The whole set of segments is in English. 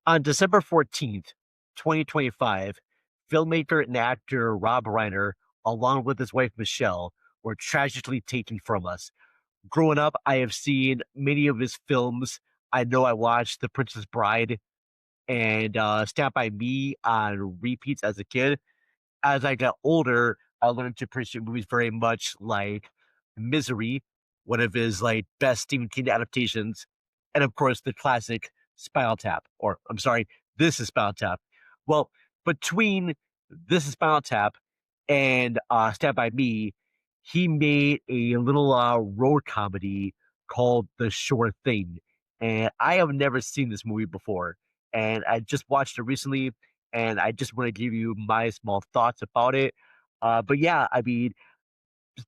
On December 14th, 2025, filmmaker and actor Rob Reiner, along with his wife Michelle, were tragically taken from us. Growing up, I have seen many of his films. I know I watched The Princess Bride and Stand By Me on repeats as a kid. As I got older, I learned to appreciate movies very much like Misery, one of his like best Stephen King adaptations, and of course the classic Spinal Tap, or I'm sorry, This is Spinal Tap. Well, between This is Spinal Tap and Stand By Me, he made a little road comedy called The Sure Thing, and I have never seen this movie before, and I just watched it recently and I just want to give you my small thoughts about it. But yeah, I mean,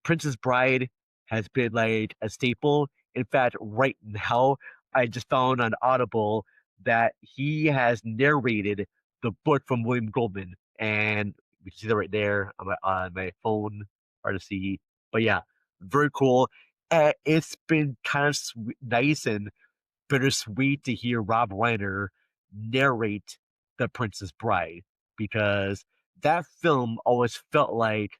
Princess Bride has been like a staple. In fact, right now, I just found on Audible that he has narrated the book from William Goldman, and you can see that right there on my phone, hard to see. But yeah, very cool. It's been kind of nice and bittersweet to hear Rob Reiner narrate The Princess Bride because that film always felt like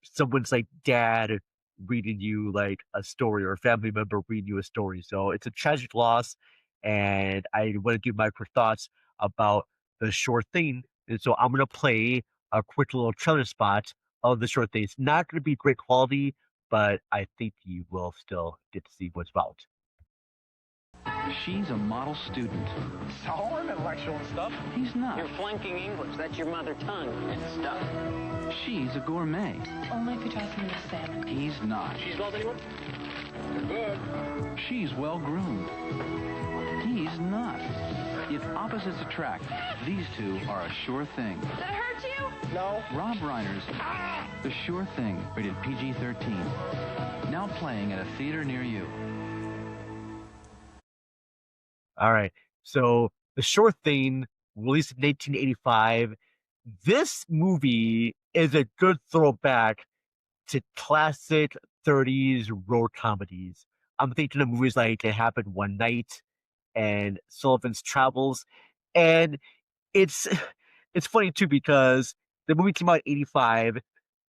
someone's like dad reading you like a story or a family member reading you a story. So it's a tragic loss, and I want to give my quick thoughts about the short thing. And so I'm gonna play a quick little trailer spot of the short thing. It's not gonna be great quality, but I think you will still get to see what's about. She's a model student. So intellectual and stuff. He's not. You're flunking English. That's your mother tongue and stuff. She's a gourmet. Only if you toss me the salmon. He's not. She's loved anyone? Good. She's well-groomed. He's not. If opposites attract, these two are a sure thing. That hurt you? No. Rob Reiner's The Sure Thing, rated PG-13. Now playing at a theater near you. All right. So The Sure Thing, released in 1985. This movie is a good throwback to classic 30s road comedies. I'm thinking of movies like It Happened One Night and Sullivan's Travels. And it's it's funny too because the movie came out in 85,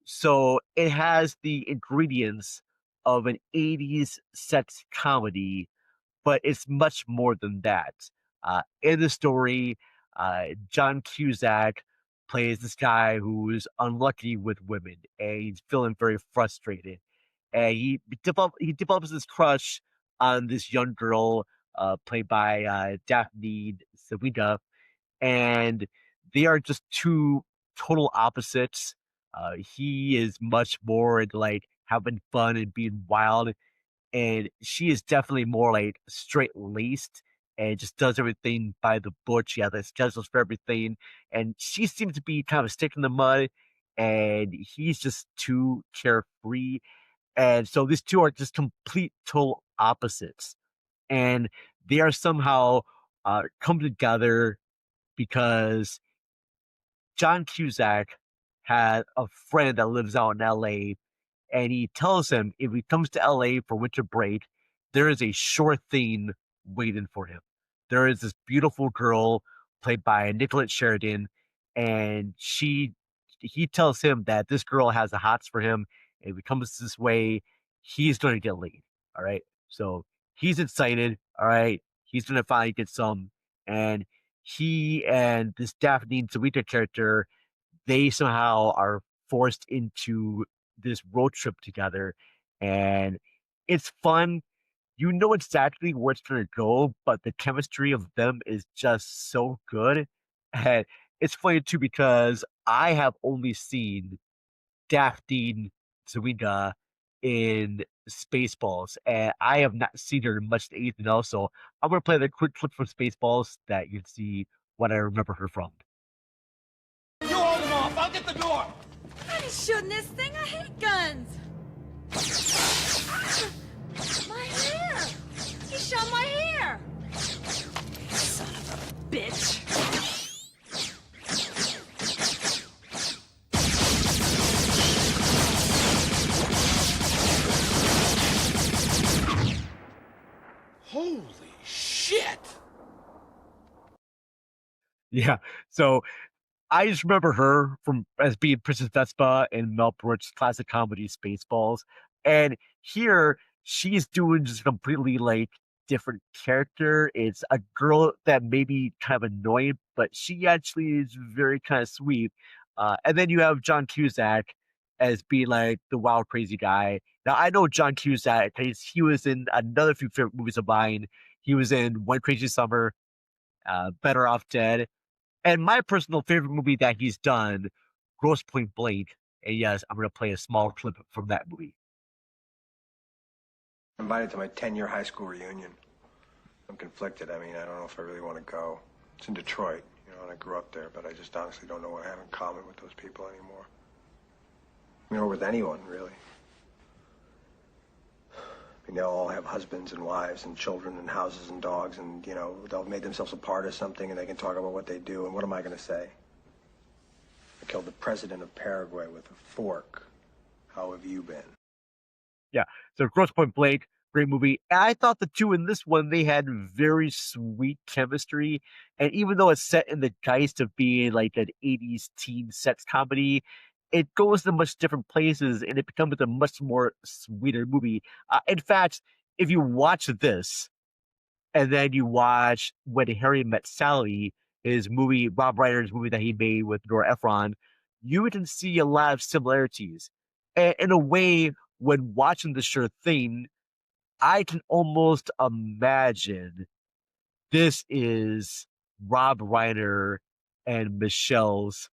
so it has the ingredients of an 80s sex comedy, but it's much more than that. In the story, John Cusack plays this guy who's unlucky with women, and he's feeling very frustrated. And he develops this crush on this young girl, played by Daphne Sawida, and they are just two total opposites. He is much more into like having fun and being wild, and she is definitely more like straight laced and just does everything by the book. She has like schedules for everything, and she seems to be kind of a stick in the mud, and he's just too carefree. And so these two are just complete total opposites, and they are somehow come together because John Cusack had a friend that lives out in LA, and he tells him if he comes to LA for winter break, there is a sure thing waiting for him. There is this beautiful girl played by Nicolette Sheridan, and he tells him that this girl has the hots for him. And if he comes this way, he's going to get laid. All right. So he's excited. All right. He's going to finally get some. And he and this Daphne Zawita character, they somehow are forced into this road trip together, and it's fun. You know exactly where it's gonna go, but the chemistry of them is just so good. And it's funny too because I have only seen Daphne Zawida in Spaceballs, and I have not seen her in much anything else. So I'm gonna play the quick clip from Spaceballs that you can see what I remember her from. You hold him off. I'll get the door. I ain't shooting this thing. I hate guns. My hair. He shot my hair. Son of a bitch. Holy shit. Yeah. So I just remember her from as being Princess Vespa in Mel Brooks' classic comedy Spaceballs. And here she's doing just a completely like different character. It's a girl that may be kind of annoying, but she actually is very kind of sweet. And then you have John Cusack as being like the wild, crazy guy. Now I know John Cusack because he was in another few favorite movies of mine. He was in One Crazy Summer, Better Off Dead, and my personal favorite movie that he's done, Gross Point Blank. And yes, I'm going to play a small clip from that movie. Invited to my 10-year high school reunion. I'm conflicted. I mean, I don't know if I really want to go. It's in Detroit, you know, and I grew up there, but I just honestly don't know what I have in common with those people anymore. I mean, or with anyone, really. I mean, they all have husbands and wives and children and houses and dogs, and, you know, they'll made themselves a part of something, and they can talk about what they do, and what am I going to say? I killed the president of Paraguay with a fork. How have you been? Yeah. So Gross Point Blank, great movie. And I thought the two in this one, they had very sweet chemistry. And even though it's set in the geist of being like an 80s teen sex comedy, it goes to much different places and it becomes a much more sweeter movie. In fact, if you watch this, and then you watch When Harry Met Sally, his movie, Rob Reiner's movie that he made with Nora Ephron, you can see a lot of similarities. And in a way, when watching The Sure Thing, I can almost imagine this is Rob Reiner and Michelle's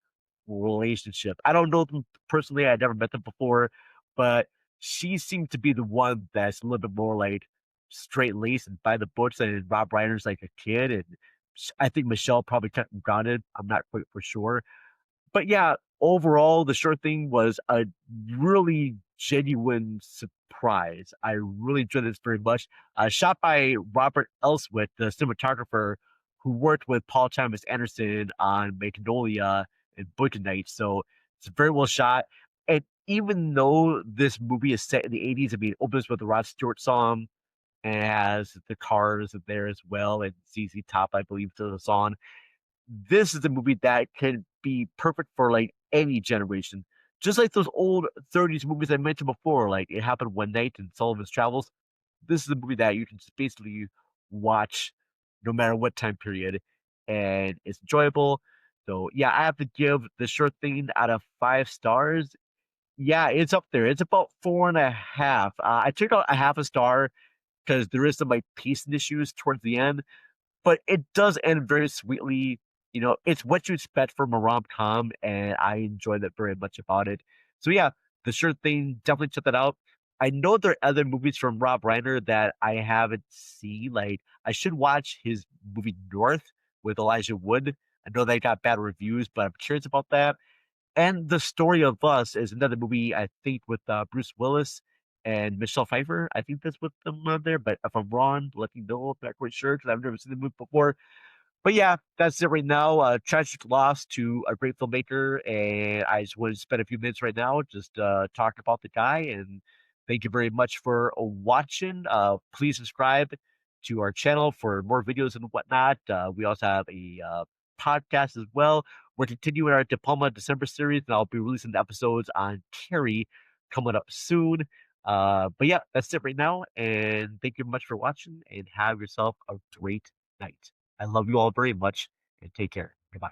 relationship. I don't know them personally. I never met them before, but she seemed to be the one that's a little bit more like straight laced and by the books, and Rob Reiner's like a kid, and I think Michelle probably kept him grounded. I'm not quite for sure, but yeah, overall, the short thing was a really genuine surprise. I really enjoyed this very much. Shot by Robert Elswit, the cinematographer who worked with Paul Thomas Anderson on Magnolia and Boogie Nights. So it's very well shot. And even though this movie is set in the 80s, I mean, it opens with the Rod Stewart song and it has the Cars there as well, and ZZ Top, I believe, to the song. This is a movie that can be perfect for like any generation. Just like those old 30s movies I mentioned before, like It Happened One Night and Sullivan's Travels. This is a movie that you can just basically watch no matter what time period, and it's enjoyable. So yeah, I have to give The Short Thing out of 5 stars. Yeah, it's up there. It's about 4.5. I took out a half a star because there is some like pacing issues towards the end, but it does end very sweetly. You know, it's what you expect from a rom-com, and I enjoy that very much about it. So yeah, The Sure Thing, definitely check that out. I know there are other movies from Rob Reiner that I haven't seen. Like, I should watch his movie North with Elijah Wood. I know they got bad reviews, but I'm curious about that. And The Story of Us is another movie, I think, with Bruce Willis and Michelle Pfeiffer. I think that's what them on there, but if I'm wrong, let me know. I'm not quite sure because I've never seen the movie before. But yeah, that's it right now. Tragic loss to a great filmmaker, and I just want to spend a few minutes right now just talking about the guy. And thank you very much for watching. Please subscribe to our channel for more videos and whatnot. We also have a podcast as well. We're continuing our De Palma December series, and I'll be releasing the episodes on Carrie coming up soon. But yeah, that's it right now. And thank you very much for watching, and have yourself a great night. I love you all very much, and take care. Goodbye.